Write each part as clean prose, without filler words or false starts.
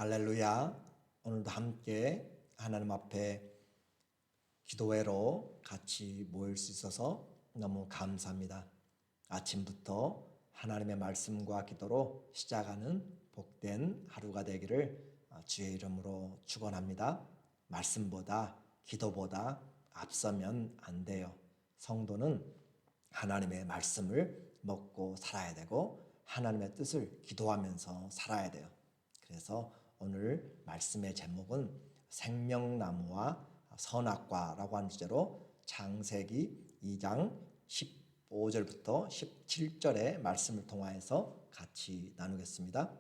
할렐루야. 오늘도 함께 하나님 앞에 기도회로 같이 모일 수 있어서 너무 감사합니다. 아침부터 하나님의 말씀과 기도로 시작하는 복된 하루가 되기를 주의 이름으로 축원합니다. 말씀보다 기도보다 앞서면 안 돼요. 성도는 하나님의 말씀을 먹고 살아야 되고 하나님의 뜻을 기도하면서 살아야 돼요. 그래서 오늘 말씀의 제목은 생명나무와 선악과라고 하는 주제로 창세기 2장 15절부터 17절의 말씀을 통하여서 같이 나누겠습니다.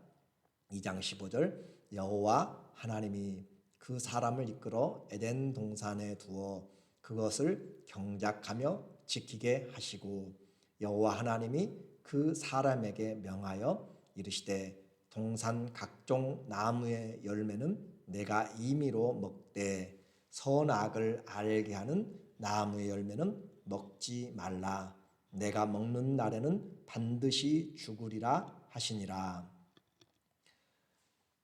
2장 15절 여호와 하나님이 그 사람을 이끌어 에덴 동산에 두어 그것을 경작하며 지키게 하시고 여호와 하나님이 그 사람에게 명하여 이르시되 동산 각종 나무의 열매는 내가 임의로 먹되 선악을 알게 하는 나무의 열매는 먹지 말라. 내가 먹는 날에는 반드시 죽으리라 하시니라.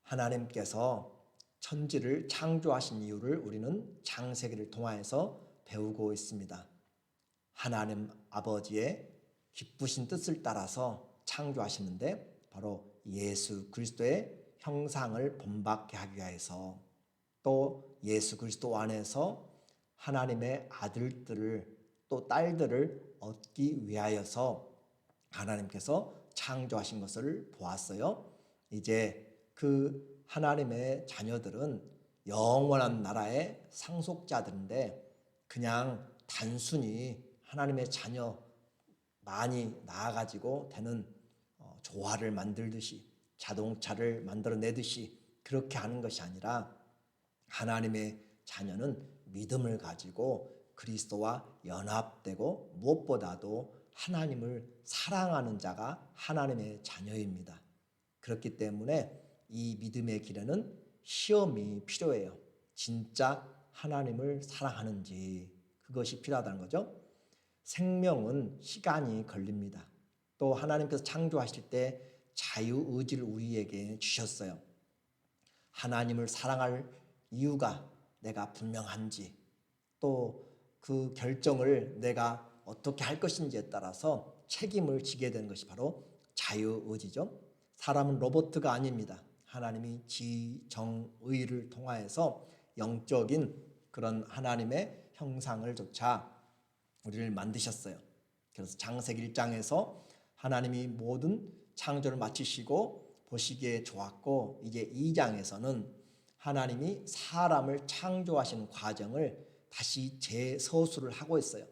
하나님께서 천지를 창조하신 이유를 우리는 창세기를 통하여서 배우고 있습니다. 하나님 아버지의 기쁘신 뜻을 따라서 창조하시는데 바로 예수 그리스도의 형상을 본받게 하기 위해서 또 예수 그리스도 안에서 하나님의 아들들을 또 딸들을 얻기 위하여서 하나님께서 창조하신 것을 보았어요. 이제 그 하나님의 자녀들은 영원한 나라의 상속자들인데 그냥 단순히 하나님의 자녀 많이 낳아가지고 되는 조화를 만들듯이 자동차를 만들어내듯이 그렇게 하는 것이 아니라 하나님의 자녀는 믿음을 가지고 그리스도와 연합되고 무엇보다도 하나님을 사랑하는 자가 하나님의 자녀입니다. 그렇기 때문에 이 믿음의 길에는 시험이 필요해요. 진짜 하나님을 사랑하는지 그것이 필요하다는 거죠. 생명은 시간이 걸립니다. 또 하나님께서 창조하실 때 자유의지를 우리에게 주셨어요. 하나님을 사랑할 이유가 내가 분명한지 또 그 결정을 내가 어떻게 할 것인지에 따라서 책임을 지게 되는 것이 바로 자유의지죠. 사람은 로봇가 아닙니다. 하나님이 지정의를 통하여서 영적인 그런 하나님의 형상을 조차 우리를 만드셨어요. 그래서 창세기 1장에서 하나님이 모든 창조를 마치시고 보시기에 좋았고 이제 2장에서는 하나님이 사람을 창조하시는 과정을 다시 재서술을 하고 있어요.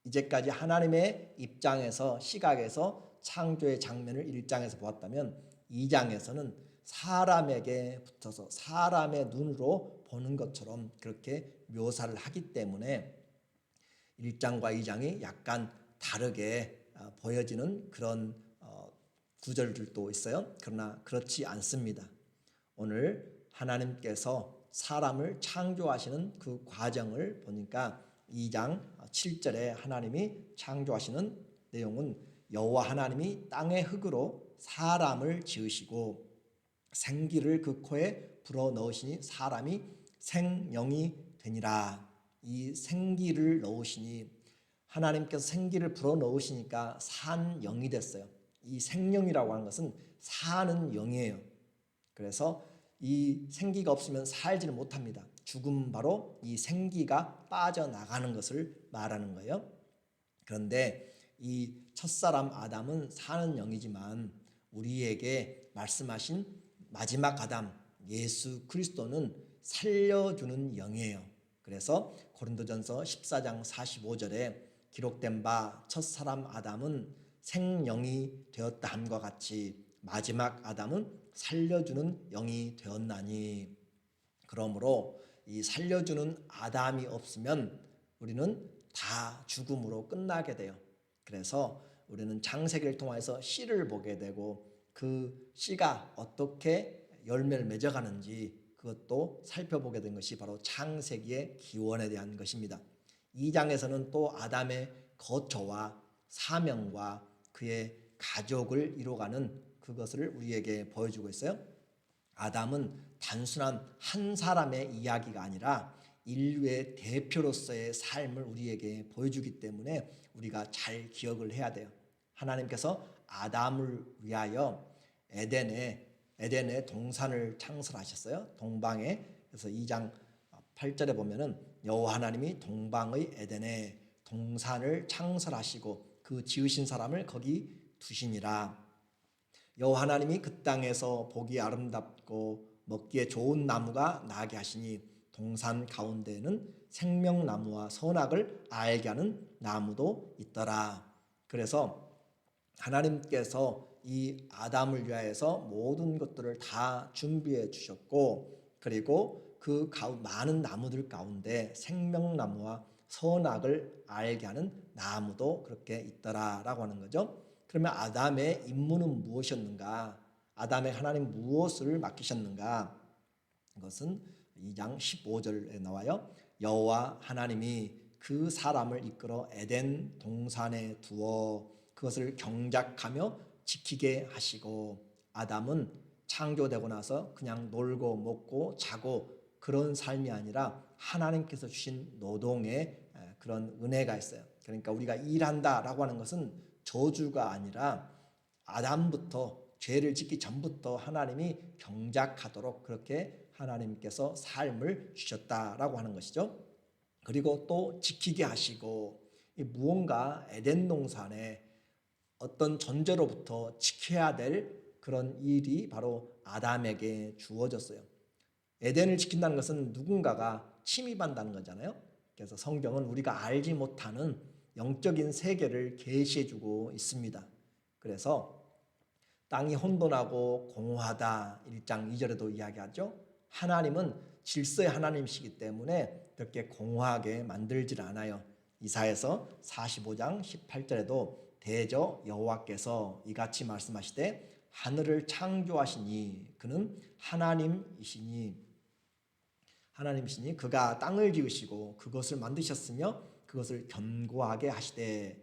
이제까지 하나님의 입장에서 시각에서 창조의 장면을 1장에서 보았다면 2장에서는 사람에게 붙어서 사람의 눈으로 보는 것처럼 그렇게 묘사를 하기 때문에 1장과 2장이 약간 다르게 보여지는 그런 구절들도 있어요. 그러나 그렇지 않습니다. 오늘 하나님께서 사람을 창조하시는 그 과정을 보니까 2장 7절에 하나님이 창조하시는 내용은 여호와 하나님이 땅의 흙으로 사람을 지으시고 생기를 그 코에 불어넣으시니 사람이 생명이 되니라. 이 생기를 넣으시니 하나님께서 생기를 불어넣으시니까 산 영이 됐어요. 이 생명이라고 하는 것은 사는 영이에요. 그래서 이 생기가 없으면 살지를 못합니다. 죽음 바로 이 생기가 빠져나가는 것을 말하는 거예요. 그런데 이 첫사람 아담은 사는 영이지만 우리에게 말씀하신 마지막 아담 예수 그리스도는 살려주는 영이에요. 그래서 고린도전서 14장 45절에 기록된 바 첫사람 아담은 생영이 되었다 함과 같이 마지막 아담은 살려주는 영이 되었나니 그러므로 이 살려주는 아담이 없으면 우리는 다 죽음으로 끝나게 돼요. 그래서 우리는 창세기를 통해서 씨를 보게 되고 그 씨가 어떻게 열매를 맺어가는지 그것도 살펴보게 된 것이 바로 창세기의 기원에 대한 것입니다. 2장에서는 또 아담의 거처와 사명과 그의 가족을 이뤄가는 그것을 우리에게 보여주고 있어요. 아담은 단순한 한 사람의 이야기가 아니라 인류의 대표로서의 삶을 우리에게 보여주기 때문에 우리가 잘 기억을 해야 돼요. 하나님께서 아담을 위하여 에덴에 동산을 창설하셨어요. 동방에. 그래서 2장 8절에 보면은 여호와 하나님이 동방의 에덴에 동산을 창설하시고 그 지으신 사람을 거기 두시니라. 여호와 하나님이 그 땅에서 보기 아름답고 먹기에 좋은 나무가 나게 하시니 동산 가운데에는 생명나무와 선악을 알게 하는 나무도 있더라. 그래서 하나님께서 이 아담을 위하여서 모든 것들을 다 준비해 주셨고, 그리고 그 많은 나무들 가운데 생명나무와 선악을 알게 하는 나무도 그렇게 있더라라고 하는 거죠. 그러면 아담의 임무는 무엇이었는가? 아담의 하나님 무엇을 맡기셨는가? 이것은 2장 15절에 나와요. 여호와 하나님이 그 사람을 이끌어 에덴 동산에 두어 그것을 경작하며 지키게 하시고, 아담은 창조되고 나서 그냥 놀고 먹고 자고 그런 삶이 아니라 하나님께서 주신 노동에 그런 은혜가 있어요. 그러니까 우리가 일한다라고 하는 것은 저주가 아니라 아담부터 죄를 짓기 전부터 하나님이 경작하도록 그렇게 하나님께서 삶을 주셨다라고 하는 것이죠. 그리고 또 지키게 하시고, 무언가 에덴 동산에 어떤 존재로부터 지켜야 될 그런 일이 바로 아담에게 주어졌어요. 에덴을 지킨다는 것은 누군가가 침입한다는 거잖아요. 그래서 성경은 우리가 알지 못하는 영적인 세계를 계시해주고 있습니다. 그래서 땅이 혼돈하고 공허하다 1장 2절에도 이야기하죠. 하나님은 질서의 하나님이시기 때문에 그렇게 공허하게 만들질 않아요. 이사야서 45장 18절에도 대저 여호와께서 이같이 말씀하시되 하늘을 창조하시니 그는 하나님이시니 그가 땅을 지으시고 그것을 만드셨으며 그것을 견고하게 하시되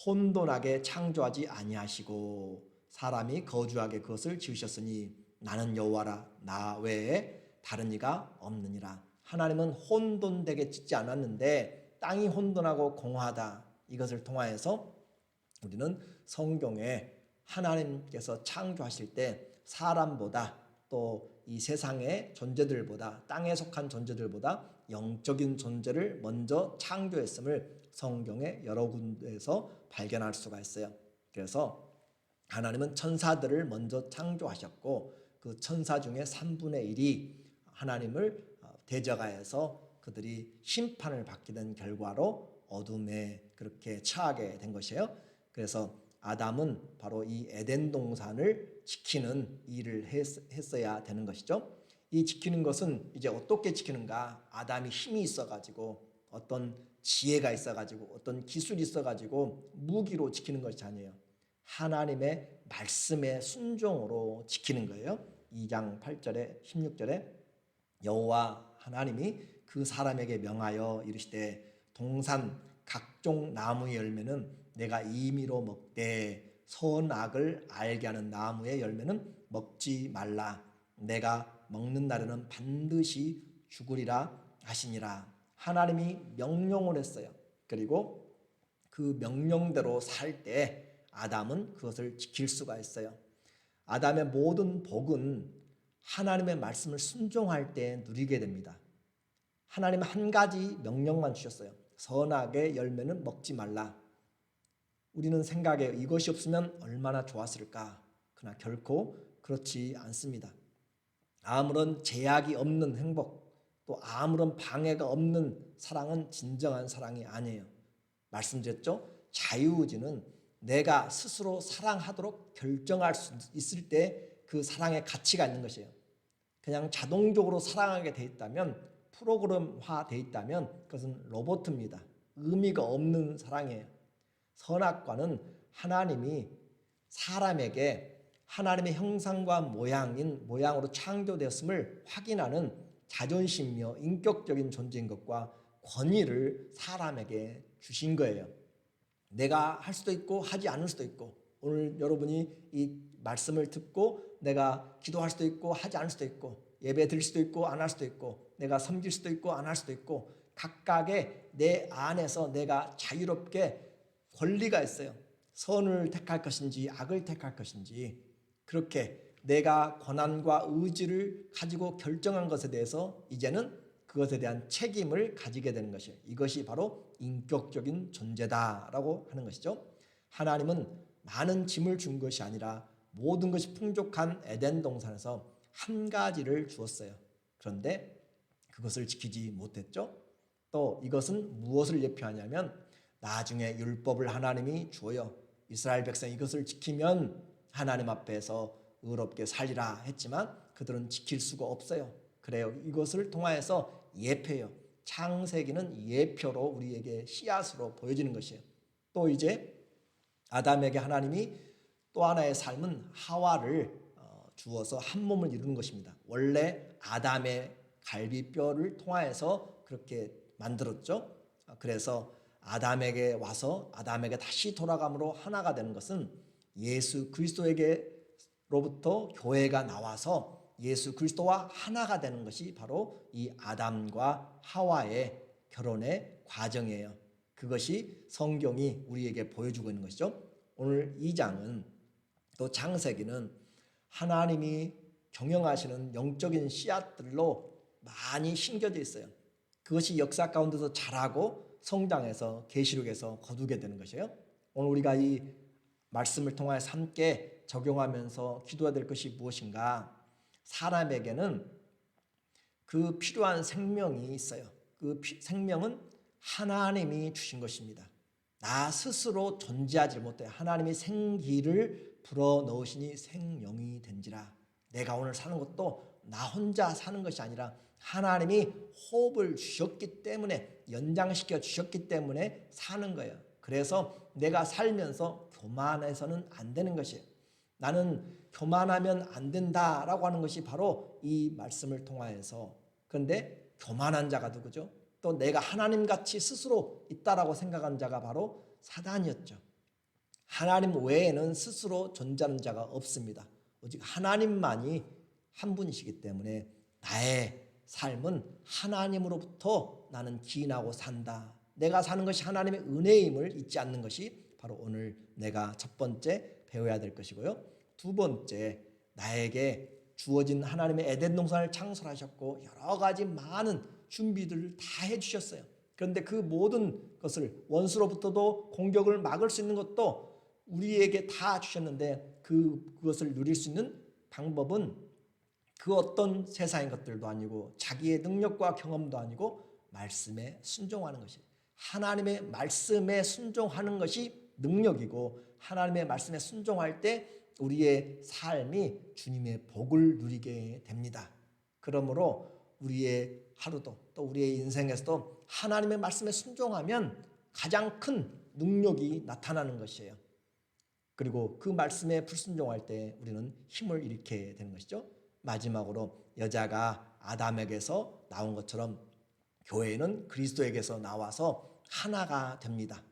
혼돈하게 창조하지 아니하시고 사람이 거주하게 그것을 지으셨으니 나는 여호와라 나 외에 다른 이가 없느니라. 하나님은 혼돈되게 짓지 않았는데 땅이 혼돈하고 공허하다, 이것을 통하여서 우리는 성경에 하나님께서 창조하실 때 사람보다 또 이 세상의 존재들보다, 땅에 속한 존재들보다 영적인 존재를 먼저 창조했음을 성경의 여러 군데에서 발견할 수가 있어요. 그래서 하나님은 천사들을 먼저 창조하셨고 그 천사 중에 3분의 1이 하나님을 대적하여서 그들이 심판을 받게 된 결과로 어둠에 그렇게 처하게 된 것이에요. 그래서 아담은 바로 이 에덴 동산을 지키는 일을 했어야 되는 것이죠. 이 지키는 것은 이제 어떻게 지키는가? 아담이 힘이 있어가지고 어떤 지혜가 있어가지고 어떤 기술이 있어가지고 무기로 지키는 것이 아니에요. 하나님의 말씀에 순종으로 지키는 거예요. 2장 8절에 16절에 여호와 하나님이 그 사람에게 명하여 이르시되 동산 각종 나무의 열매는 내가 임의로 먹되 선악을 알게 하는 나무의 열매는 먹지 말라. 내가 먹는 날에는 반드시 죽으리라 하시니라. 하나님이 명령을 했어요. 그리고 그 명령대로 살 때 아담은 그것을 지킬 수가 있어요. 아담의 모든 복은 하나님의 말씀을 순종할 때 누리게 됩니다. 하나님은 한 가지 명령만 주셨어요. 선악의 열매는 먹지 말라. 우리는 생각에 이것이 없으면 얼마나 좋았을까? 그러나 결코 그렇지 않습니다. 아무런 제약이 없는 행복, 또 아무런 방해가 없는 사랑은 진정한 사랑이 아니에요. 말씀드렸죠? 자유의지는 내가 스스로 사랑하도록 결정할 수 있을 때 그 사랑의 가치가 있는 것이에요. 그냥 자동적으로 사랑하게 돼 있다면, 프로그램화 돼 있다면 그것은 로봇입니다. 의미가 없는 사랑이에요. 선악과는 하나님이 사람에게 하나님의 형상과 모양으로 창조되었음을 확인하는 자존심이며 인격적인 존재인 것과 권위를 사람에게 주신 거예요. 내가 할 수도 있고 하지 않을 수도 있고, 오늘 여러분이 이 말씀을 듣고 내가 기도할 수도 있고 하지 않을 수도 있고, 예배 드릴 수도 있고 안 할 수도 있고, 내가 섬길 수도 있고 안 할 수도 있고, 각각의 내 안에서 내가 자유롭게 권리가 있어요. 선을 택할 것인지 악을 택할 것인지, 그렇게 내가 권한과 의지를 가지고 결정한 것에 대해서 이제는 그것에 대한 책임을 가지게 되는 것이에요. 이것이 바로 인격적인 존재다라고 하는 것이죠. 하나님은 많은 짐을 준 것이 아니라 모든 것이 풍족한 에덴 동산에서 한 가지를 주었어요. 그런데 그것을 지키지 못했죠. 또 이것은 무엇을 예표하냐면, 나중에 율법을 하나님이 주어요. 이스라엘 백성이 이것을 지키면 하나님 앞에서 의롭게 살리라 했지만 그들은 지킬 수가 없어요. 그래요. 이것을 통하여서 예표예요. 창세기는 예표로 우리에게 씨앗으로 보여지는 것이에요. 또 이제 아담에게 하나님이 또 하나의 삶은 하와를 주어서 한 몸을 이루는 것입니다. 원래 아담의 갈비뼈를 통하여서 그렇게 만들었죠. 그래서 아담에게 와서 아담에게 다시 돌아감으로 하나가 되는 것은 예수 그리스도에게로부터 교회가 나와서 예수 그리스도와 하나가 되는 것이 바로 이 아담과 하와의 결혼의 과정이에요. 그것이 성경이 우리에게 보여주고 있는 것이죠. 오늘 이 장은, 또 창세기는 하나님이 경영하시는 영적인 씨앗들로 많이 심겨져 있어요. 그것이 역사 가운데서 자라고 성장해서 계시록에서 거두게 되는 것이에요. 오늘 우리가 이 말씀을 통해서 함께 적용하면서 기도해야 될 것이 무엇인가? 사람에게는 그 필요한 생명이 있어요. 그 생명은 하나님이 주신 것입니다. 나 스스로 존재하지 못해 하나님이 생기를 불어넣으시니 생명이 된지라. 내가 오늘 사는 것도 나 혼자 사는 것이 아니라 하나님이 호흡을 주셨기 때문에, 연장시켜 주셨기 때문에 사는 거예요. 그래서 내가 살면서 교만해서는 안 되는 것이에요. 나는 교만하면 안 된다라고 하는 것이 바로 이 말씀을 통하여서. 그런데 교만한 자가 누구죠? 또 내가 하나님같이 스스로 있다라고 생각한 자가 바로 사단이었죠. 하나님 외에는 스스로 존재하는 자가 없습니다. 오직 하나님만이 한 분이시기 때문에 나의 삶은 하나님으로부터 나는 기인하고 산다. 내가 사는 것이 하나님의 은혜임을 잊지 않는 것이 바로 오늘 내가 첫 번째 배워야 될 것이고요. 두 번째, 나에게 주어진 하나님의 에덴 동산을 창설하셨고 여러 가지 많은 준비들을 다 해주셨어요. 그런데 그 모든 것을, 원수로부터도 공격을 막을 수 있는 것도 우리에게 다 주셨는데, 그것을 누릴 수 있는 방법은 그 어떤 세상의 것들도 아니고 자기의 능력과 경험도 아니고 말씀에 순종하는 것이에요. 하나님의 말씀에 순종하는 것이 능력이고, 하나님의 말씀에 순종할 때 우리의 삶이 주님의 복을 누리게 됩니다. 그러므로 우리의 하루도, 또 우리의 인생에서도 하나님의 말씀에 순종하면 가장 큰 능력이 나타나는 것이에요. 그리고 그 말씀에 불순종할 때 우리는 힘을 잃게 되는 것이죠. 마지막으로, 여자가 아담에게서 나온 것처럼 교회는 그리스도에게서 나와서 하나가 됩니다.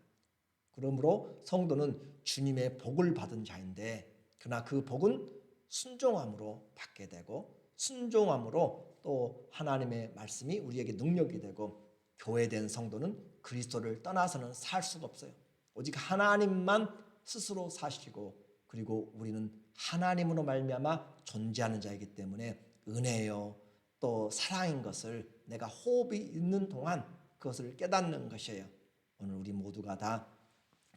그러므로 성도는 주님의 복을 받은 자인데, 그러나 그 복은 순종함으로 받게 되고, 순종함으로 또 하나님의 말씀이 우리에게 능력이 되고, 교회된 성도는 그리스도를 떠나서는 살 수가 없어요. 오직 하나님만 스스로 사시고, 그리고 우리는 하나님으로 말미암아 존재하는 자이기 때문에 은혜요 또 사랑인 것을 내가 호흡이 있는 동안 그것을 깨닫는 것이에요. 오늘 우리 모두가 다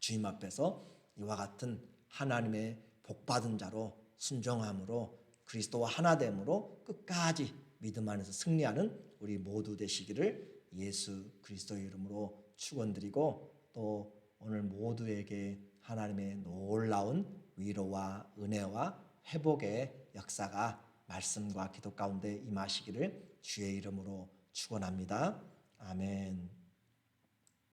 주님 앞에서 이와 같은 하나님의 복받은 자로 순종함으로 그리스도와 하나됨으로 끝까지 믿음 안에서 승리하는 우리 모두 되시기를 예수 그리스도의 이름으로 축원드리고, 또 오늘 모두에게 하나님의 놀라운 위로와 은혜와 회복의 역사가 말씀과 기도 가운데 임하시기를 주의 이름으로 축원합니다. 아멘.